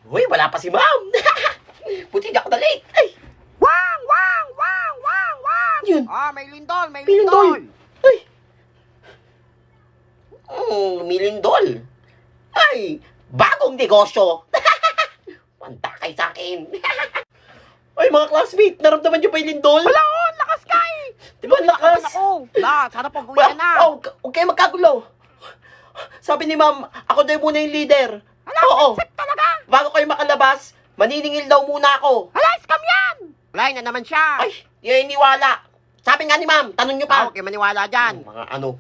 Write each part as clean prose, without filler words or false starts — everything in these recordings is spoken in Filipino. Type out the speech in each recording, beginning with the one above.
Uy, wala pa si ma'am. Buti di ako na late. Ay, Wang! Wang! Wang! Wang! Wang! yun. May lindol! May Milindol. lindol! Ay. Milindol. Ay, bagong negosyo. Panta kay sa akin. Ay, mga classmate, naramdaman niyo ba yung lindol? Wala ko! Lakas ka eh! Di ba lakas? Ako! Sana pag-uwi ka na! Huwag kayo magkagulo. Sabi ni ma'am, ako daw muna yung leader. Hala, Oo. sip talaga! Bago kayo makalabas, maniningil daw muna ako. Hala, scam yan! Wala na naman siya! Ay, di ay iniwala. Sabi nga ni ma'am, tanong nyo pa. Huwag kayo maniwala dyan! Mga ano.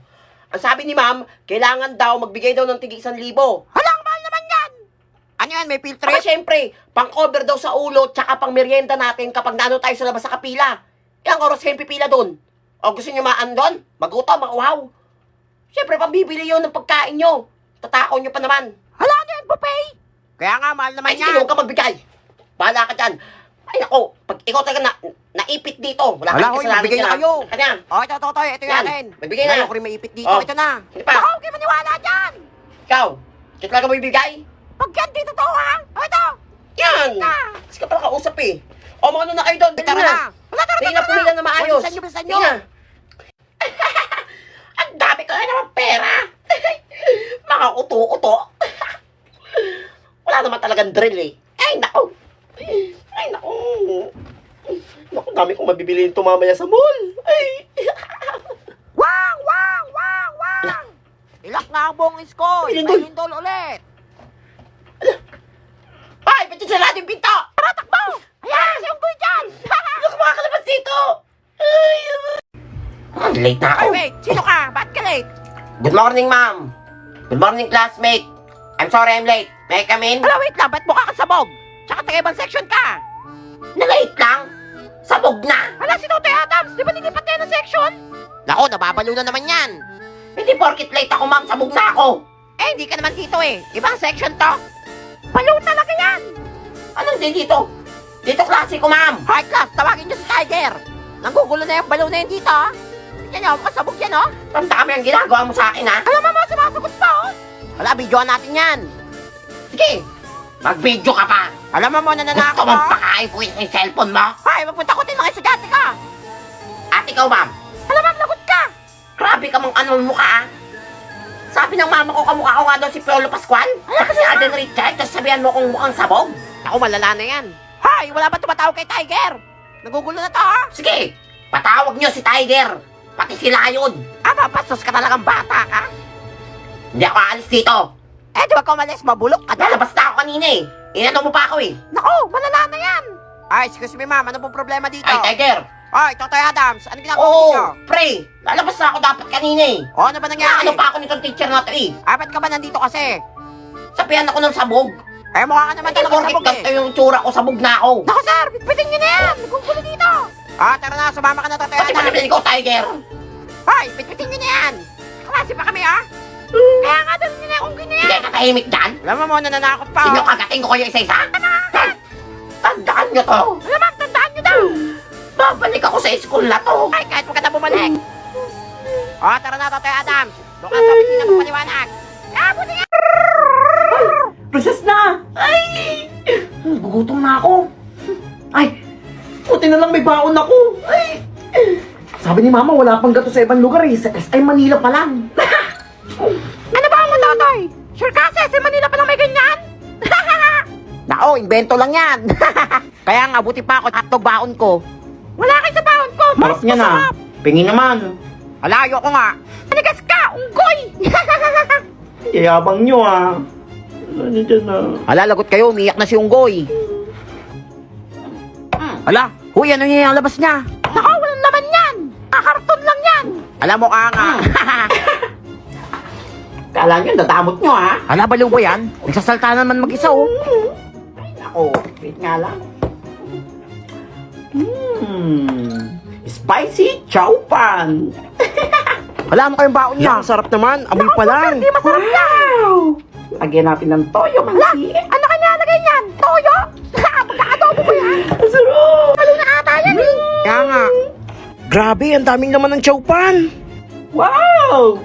Ang sabi ni ma'am, kailangan daw magbigay daw ng tig 1,000. Hala, ang mahal naman yan! Ano yan, may field Aba, trip? syempre, pang-cover daw sa ulo, tsaka pang merienda natin kapag naano tayo sa labas sa kapila. Ilang oras kayong pipila doon? O gusto nyo maan doon? Magutom, mauhaw. Syempre, pambibili yun ng pagkain nyo. Tatakaw nyo pa naman. Hala, ano yan, buffet? Kaya nga, mahal naman Ay, sige, yan! huwag ka magbigay. Bahala ka dyan. Ay, ako, pag ikaw talaga naipit dito, wala Hala, kang hoy, kasalanan magbigay dyan, na ha? kayo. Kanya. O, ito, ito Yan, yan. magbigay na. Ngayon ko rin maipit dito, Oh. ito na. Sino pa? Ako, huwag kayo maniwala dyan! Ikaw, kaya talaga mo ibigay? Pag yan dito to, ha? O, ito! Yan! Ah. Kasi ka pala kausap eh. O, mga ano na kayo doon, Tara tingnan na! na. Wala, tara, Tingnan na, pumila na maayos. Bilisan nyo! Tingnan. Ang dami ko na naman pera. Mga uto-uto. Wala naman talagang drill eh. Ay, naku. Ay, naku. Naku, dami kong mabibili ito mamaya sa mall. Ay. Wang! Wang! Wang! Wang! Ilak na ang buong isko! May May lindol. lindol ulit! Ay, ba't yung sarado yung pinto? Tara, takbo! Ayan! Si Unggoy dyan! Naku, makakalabas dito. Ay, late na ako. Ay, wait! Sino ka? Ba't ka late? Good morning, ma'am. Good morning, classmate. I'm sorry I'm late. May I come in? Hala, wait lang! Ba't mukha ka sabog? Tsaka taga-ibang section ka! Na-late lang. Sabog na. Hala, si Totoy Adams! Di ba nilipat tayo ng section? Nako, nababalo na naman yan! Hindi porkit late ako, ma'am. Sabog na ako. Eh, hindi ka naman dito eh! Ibang section to! Balo talaga yan! Anong di dito? Dito klase ko, ma'am. High class, tawagin niyo si Tiger! Nanggugulo na yung balo na yan dito, ha? Tignan niyo, makasabog yan, oh! Ang dami ang ginagawa mo sa akin, ha? Alam mo, sumasagot pa, oh! Hala, videoan natin yan! Sige. Mag-video ka pa. Alam mo, Gusto nananakot, mong oh! pakain ko yung cellphone mo? Ay, magpunta ko din mga estudyante ka! At ikaw, ma'am. Alam mo, lagot ka! Grabe ka mong ano mukha, ha? Sabi ng mama ko, kamukha ko nga daw si Piolo Pascual. Saka si Alden Richard, tapos sabihan mo kung mukhang sabog. Ako, malala na yan! Hay, wala ba tumatawag kay Tiger? Nagugulo na to, ha? Sige, patawag niyo si Tiger. Pati si Lion. Pastos ka talagang bata ka! Hindi ako aalis dito. Eh, di ba kumalis, mabulok ka dyan? Lalabas na ako kanina eh. Inano mo pa ako eh. Naku, malala na yan! Ay, excuse me, ma'am, ano pong problema dito? Ay, Tiger. Ay, Totoy Adams, ano ginagawa Oo, niyo? pre. Lalabas na ako dapat kanina eh. O, ano ba nangyari? Ano pa ako nitong teacher na to eh. Ay, ba't ka ba nandito kasi? Sabihan ako ng sabog. Eh, mukha ka naman Ay, talaga porkit sabog ganito eh. yung tsura ko, sabog na ako. Naku, sir, bitbitin niyo na yan! Nagugulo dito! Ah, tara na, sumama ka na, Totoy Kasi Adams. pala ikaw, Tiger. Ay, bitbitin niyo na yan! Klase pa kami, ha? Kaya nga, dalhin niyo na yung unggoy na yan! Sige, katahimik dyan. Alam mo, nananakot pa, Sino oh. kagating ko kayo isa-isa? Tandaan nyo to. Alam mo, tandaan niyo daw! Babalik ako sa school na to. Ay, kahit huwag ka na bumalik! O, tara na, Totoy Adams! Doon ka sa opisina magpaliwanag! Ah, buti nga! Process na! Ay! Gugutom na ako. Ay! Buti na lang may baon ako. Ay! Sabi ni Mama, wala pang gato sa ibang lugar eh. Sa SM Manila pa lang. Ano ba mo, Totoy? Sure ka, sa Manila pa lang may ganyan? Nako, invento lang yan! Kaya nga, buti pa ako hotdog baon ko. Wala kayo sa baon ko! Harap niya na. Pingin naman. Alayo ko nga! Manigas ka, unggoy! Yayabang nyo ah. Ano dyan na? Alalagot kayo, umiyak na si unggoy. Ala, huy, ano yung labas niya? Nako, walang laman yan! Kakarton lang yan! Alam mo ka nga. Kala nyo, dadamot nyo ah. Ala, baliw ba yan? Nagsasalta naman mag-isa, oh. Ako, wait nga lang. Spicy chow pan. Wala mo kayong baon niya. Sarap naman, amoy pa lang. Hindi masarap Wow! Lagyan natin ng toyo, mansi. Ano kanya lagay niyan? Toyo? Pagka-adobo mo yan? Sarap! Ano na ata yan, eh? Kaya nga. Grabe, ang daming naman ng chowpan. Wow!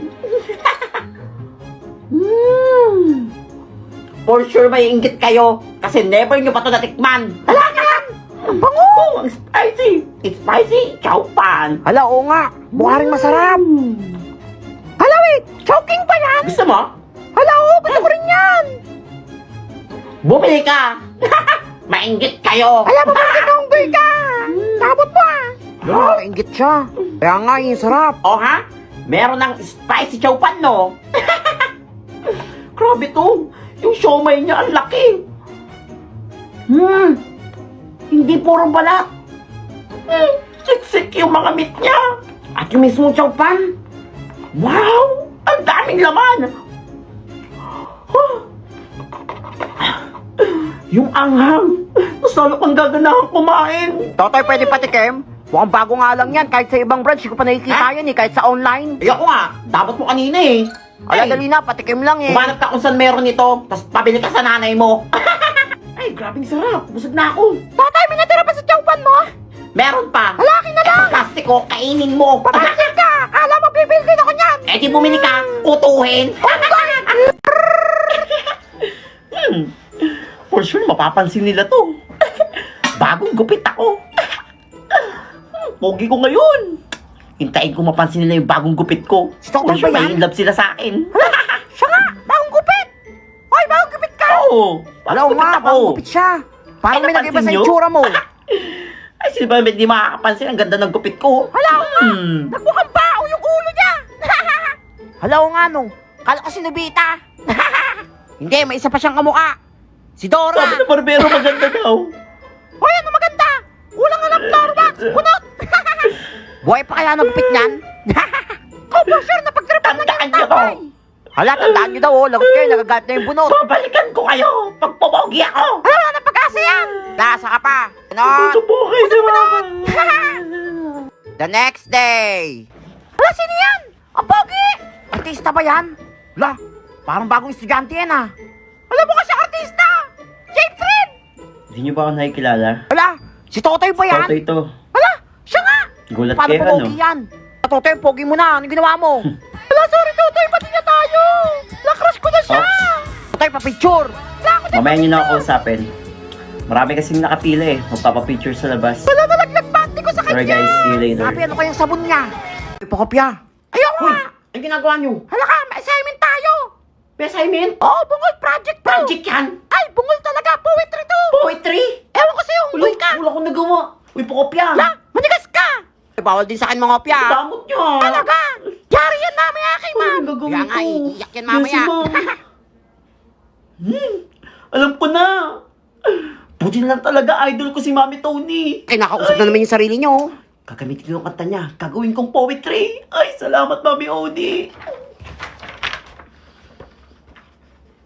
For sure may inggit kayo. Kasi never nyo pa ito natikman. Hala ka yan! Ang bango! Oh, ang spicy. It's spicy. Chow pan. Hala, oo nga. Mukha rin masarap. Hala, wait! Chowking ba yan? Gusto mo? Hala, oo! Gusto ko rin yan! Bumili ka. Mainggit kayo. Hala, mabagin na unggoy ka! Takabot mo ah! Nakakaingit siya. Kaya nga, yung sarap. O ha? Meron ng spicy chow pan, no? Grabe to. Yung siomay niya, ang laki. Hindi puro balat. Siksik yung mga meat niya. At yung mismong chow pan. Wow! Ang daming laman. Yung anghang. Mas lalo kang gaganahan kumain. Totoy, pwede patikim? Mukhang bago nga lang yan. Kahit sa ibang branch, hindi ko pa nakikita yan eh. Kahit sa online. Ayoko nga. Dapat mo kanina eh. Ala, Ay, dali na. Patikim lang eh. Humanap ka kung saan meron nito, tapos pabili ka sa nanay mo. Ay, grabing sarap. Busog na ako. Totoy, may natira pa sa chowpan mo? Meron pa. Halaki na lang. Eto, plastiko, kainin mo. Papansin ka! Kala mo bibilin ako niyan! Eh, di bumili ka, utuhin. For sure, mapapansin nila to. Bagong gupit ako. Pogi ko ngayon. Hintayin ko mapansin nila yung bagong gupit ko. Si Totoy For sure, ba yan? may in love sila sa akin. Siya nga! Bagong gupit! Hoy, bagong gupit ka! Oo, Hala, oo bagong nga, gupit ako. bagong gupit siya. Parang Ay, may nag-iba napansin sa niyo? itsura mo. Ay, sino ba hindi makakapansin? Ang ganda ng gupit ko. Hala, oo nga! Hmm. Nagmukhang bao yung ulo niya! Hala, oo nga no. Kala ko si Nobita. Hindi, may isa pa siyang kamukha. Si Dora. Sabi ng barbero maganda daw. Hoy, ano maganda? Kulang alam, Dormax! Bunot! Buhay pa kaya ng gupit niyan? Oh, for sure, napagtripan na Tandaan niya niyo ang tatay. Hala, tandaan niyo daw, oh. Lagot kayo, nagagat na yung bunot. Babalikan ko kayo pag pumogi ako. Hala, wala na pag-asa yan. Lasa ka pa. Bunot! Subukin naman. The next day. Hala, sino yan? Ang pogi! Artista ba yan? Hala, parang bagong estudyante yan ah. Hala, mukha siyang artista! Jake Fred! Hindi niyo ba ako nakikilala? Hala, si Totoy ba yan? Toto ito. Hala, siya nga! Gulat Paano kayo, pogi ano? yan? Totoy, pogi mo na. Anong ginawa mo? Hala, sorry Totoy, pati niya tayo. Lakrush ko na siya. Totoy, papicture. Wala ako din Mamaya niyo na papicture. ako kausapin. Marami kasing nakapila eh. Magpapapicture sa labas. Wala, nalaglag bati ko sa kanya. Sorry guys, see you later. Sabi, ano kayang sabon niya? Ipakopya. Ayoko Uy, nga. ang ginagawa niyo? Hala ka, may assignment tayo. May assignment? Oo, bungol project to. Project yan? Ay, bungol talaga. Poetry to. Poetry? Ewan ko sa'yo, unggoy ka. Wala akong nagawa. Uy, pakopya. Hala, manigas ka. Bawal din sa akin mga opya. Damot niyo. Talaga. Yari yan mamaya kay ma'am. Ang gagawin Kaya nga, ko. iiyak yan mamaya. Yes, ma'am. Alam ko na. Buti na lang talaga idol ko si Mami Tony. Kinakausap na naman yung sarili niyo. Gagamitin ko yung kanta niya. Gagawin kong poetry. Ay, salamat Mami Oni.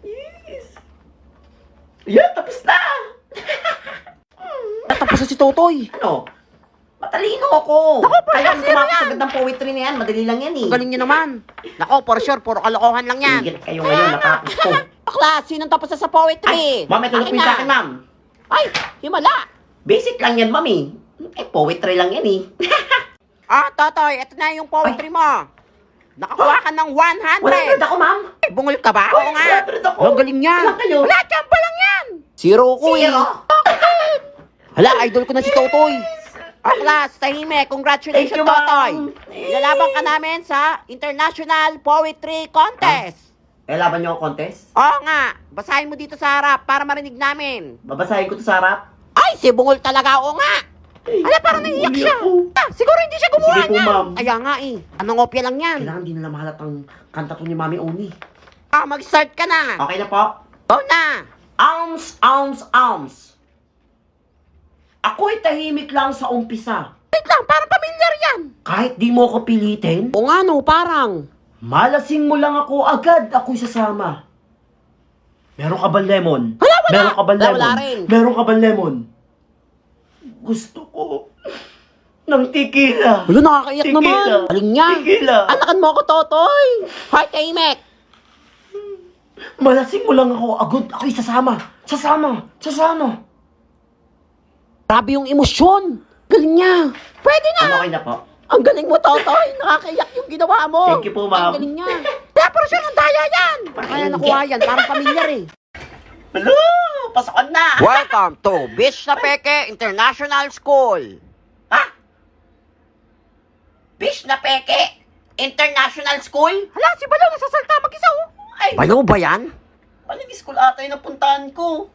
Yes. Yan, tapos na. Tapos na si Totoy. Ano? Matalino ako. Naku, for Kaya sure, kumapos yan. agad ng poetry na yan. Madali lang yan eh. Ang galing niyo naman. Nako, for sure, puro kalokohan lang yan. Tigil kayo ngayon, natapos ko. Bakla, sinong tapos na sa poetry? Ay, ma'am, ito na po yung sa akin, ma'am. Ay, himala. Basic lang yan, mami. Eh, poetry lang yan eh. Ah, Totoy, ito na yung poetry mo. Nakakuha ka ng 100. 100 ako, ma'am. Ay, bungol ka ba? Oo nga. 100 ako. Ang galing niya. Ilan kayo? Wala, tiyamba lang yan. Zero ko eh. Zero? Hala, idol ko na si Totoy. Aklas, tahime, congratulations, Thank you, ma'am. Totoy. Ilalaban ka namin sa International Poetry Contest. Eh, laban niyo ako contest? Oo nga, basahin mo dito sa harap para marinig namin. Babasahin ko to sa harap. Ay, si Bungol talaga, oo nga. Hala, parang naiiyak Uli siya. ako. Ah, siguro hindi siya gumawa Sige po, niyan. ma'am. Kaya nga eh, anong opya lang yan. Kailangan din nila mahalatang kanta to ni Mami Oni. Ah, mag-start ka na. Okay na po? Go na. Alms, alms, alms. Ako'y tahimik lang sa umpisa. Wait lang, parang pamilyar yan. Kahit di mo ko pilitin, Oo nga no, parang. malasing mo lang ako, agad ako'y sasama. Meron ka ba lemon? Wala, wala. Meron ka ba Wala, lemon? wala rin. Meron ka ba lemon? Gusto ko ng tequila. Wala, nakakaiyak Tequila. naman. Aling niya. Tequila. Anakan mo ako, Totoy. Heart Amek. Malasing mo lang ako, agad ako'y sasama. Sasama. Sasama. Grabe yung emosyon. Galing niya. Pwede na. Ano, okay na po? Ang galing mo, Totoy. Nakakaiyak yung ginawa mo. Thank you po, ma'am. Ang galing niya. Kaya pero siya ng daya yan. Kaya nakuha yan. Parang pamilyar eh. Hello! Pasokan na! Welcome to Beach na Peke International School. Ha? Bish na Peke? International School? Hala, si Balaw nasasalta mag-isa oh. Ay, Balaw ba yan? paling school ata yung napuntahan ko.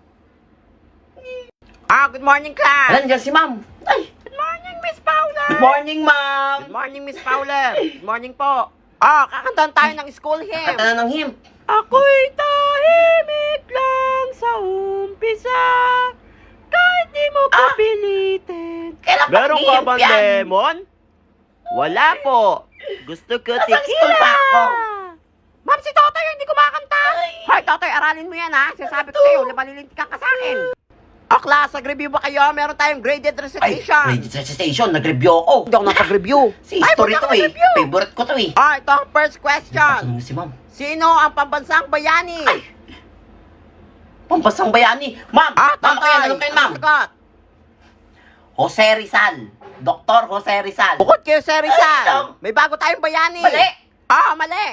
Good morning, class. Alam dyan si ma'am. Ay, Good morning, Miss Paula. good morning, ma'am. Good morning, Miss Paula. Good morning po. Kakantahan tayo ng school hymn. Kata na ng hymn. Ako'y tahimik lang sa umpisa, kahit di mo ko pilitin. Kailan pa Meron ka hymn bang yan? lemon? Wala po. Gusto ko Nasaan tequila. school pa ako? Ma'am, si Totoy hindi kumakanta. Ay. Hoy, Totoy, aralin mo yan ha. Sinasabi ko Ito. sa'yo, malilintikan ka sa akin. Class, nag-review ba kayo? Meron tayong graded Ay, recitation. Reddit Recitation. Nag-review ako. Hindi ako nakapag-review. Si Ay, history ba't to ako eh. nag-review? Favorite ko to eh. Ito ang first question. Ano si ma'am? Sino ang pambansang bayani? Ay. Pampasang bayani. Ma'am! Ma'am, Totoy. kaya ano kayo, ma'am? Ang sagot. Jose Rizal. Dr. Jose Rizal. Bukod kayo, Sir Ay, Rizal. ma'am. May bago tayong bayani. Mali. Mali.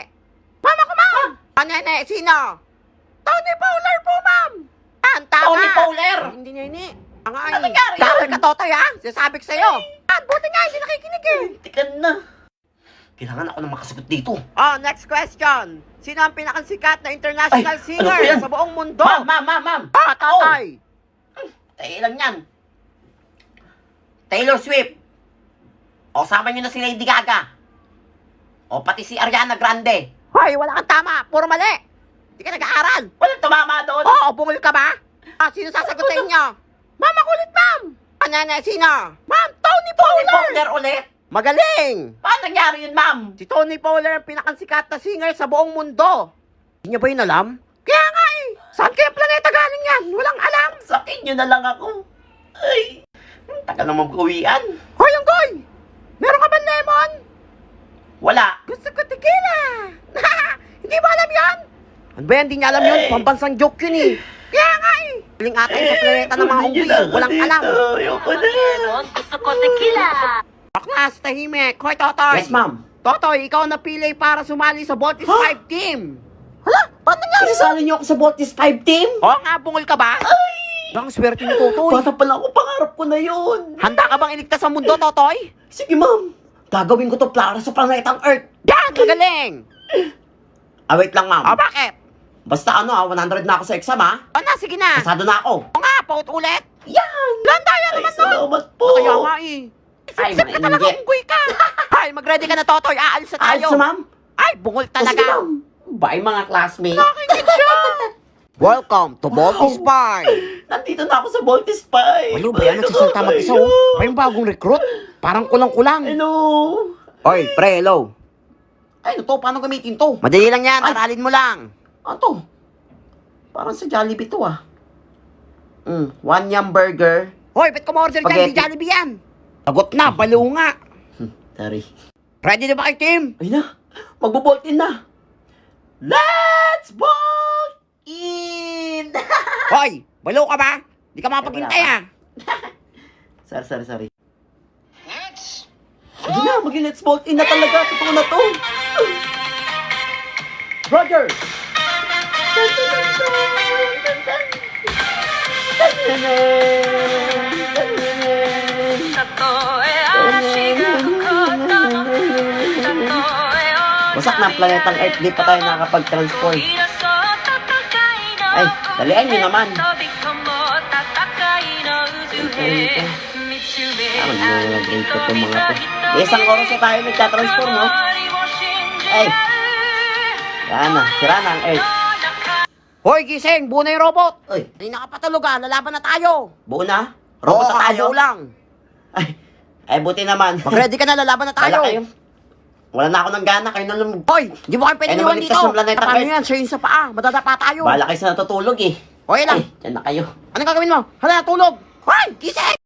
Ma'am, ako, ma'am. Nene, sino? Tony Fowler po, ma'am. Ang tama. Tony Fowler. Hindi niya ini. Ang Ano nangyari Dahil yun? ka, Totoy, ha? Sinasabi ko sa'yo. Buti nga, hindi nakikinig eh. Tikan na. Kailangan ako na makasagot dito. Next question. Sino ang pinakasikat na international Ay, singer ano po yan? sa buong mundo? Ma'am. Totoy. Tayo lang yan. Taylor Swift. O, sama nyo na si Lady Gaga. O, pati si Ariana Grande. Hoy, wala kang tama. Puro mali. Hindi ka nag-aaral. Walang tumama doon. Oo, bungol ka ba? Sino sasagot sa inyo? Ma'am, makulit, ma'am. Nene, sino? Ma'am, Tony Tony Fowler. Fowler ulit. Magaling. Paano nangyari yun, ma'am? Si Tony Fowler ang pinakasikat na singer sa buong mundo. Hindi niyo ba yun alam? Kaya nga eh. Saan kaya planeta galing yan? Walang alam. Sakin nyo na lang ako. Ay, ang tagal na mag-uwian. Hoy, Unggoy! Meron ka ba lemon? Wala. Gusto ko tequila. Hindi mo alam yan? Ano ba yan? Hindi niya alam yun. Pambansang joke yun eh. Kaya nga eh. Piling atin sa planeta ng mga unggoy. Walang alam. Ayoko na. Gusto ko tequila. Baklas, tahimik. Hoy, Totoy. Yes, ma'am. Totoy, ikaw napili para sumali sa Voltis 5 team. Hala, paano nangyari? Isasali niyo ako sa Voltis 5 team? Oo nga, bungol ka ba? Ay! Ang swerte ni Totoy. Bata pa lang ako, pangarap ko na yun. Handa ka bang iligtas sa mundo, Totoy? Sige, ma'am. Gagawin ko to para sa planetang Earth. Yan, magaling. Wait lang, ma'am. Bakit? Basta 100 na ako sa exam, ha? Sige na. Pasado na ako. Oo nga, paut ulit. Yan! Landaya Ay, naman nun. salamat po. Kaya nga eh. Ay, Isip ka talaga, mainggit. unggoy ka. Ay, mag-ready ka na, Totoy. Aalis na tayo. Ayos na, ma'am. Ay, bungol Sige, talaga. ma'am. Bye, mga classmates. Nakikit siya. Welcome to Voltis 5. Nandito na ako sa Voltis 5. Ano ba yan? Nagsasalta mag-isa oh. Ay, yung bagong recruit. Parang kulang-kulang. Hello. Oy, pre, hello. Ay, ito, paano gamitin to? Madali lang yan, Ay. aralin mo lang. Ano to? Parang sa Jollibee to, ah. One yum burger. Hoy, ba't kumorder dyan? Spaghetti. Hindi Jollibee yan. Sagot na, baliw nga. Sorry. Ready na ba kayo, team? Ay na, magbo-bolt in na. Let's bolt in! Hoy, baliw ka ba? Hindi ka makapaghintay Wala ah. Sorry. Hindi na, let's bolt in na talaga. Totoo na to. Roger! Wasak na ang planetang Earth, di pa tayo nakakapag-transform. Ay, dalian nyo naman. Mag-nag-rate ko itong mga to. Isang oras na tayo nagtatransform, no? Ay, sira na ang Earth. Hoy, gising, buo na yung robot. Ay, Hindi nakapatulog ah, lalaban na tayo. buo na? Robot na tayo? buo lang. Ay, buti naman. Mag-ready ka na, lalaban na Wala tayo. kayo. Wala na ako ng gana, kayo na lumug. Hoy, di mo kayo pwede Ay, iwan lumaligtas dito. yung planeta Paano Earth. yan? Siya yung sa paa, madadapa tayo. Bahala kayo sa natutulog eh. Hoy lang, Ay, dyan na kayo. anong gagawin mo? Hala, tulog. Hoy, gising!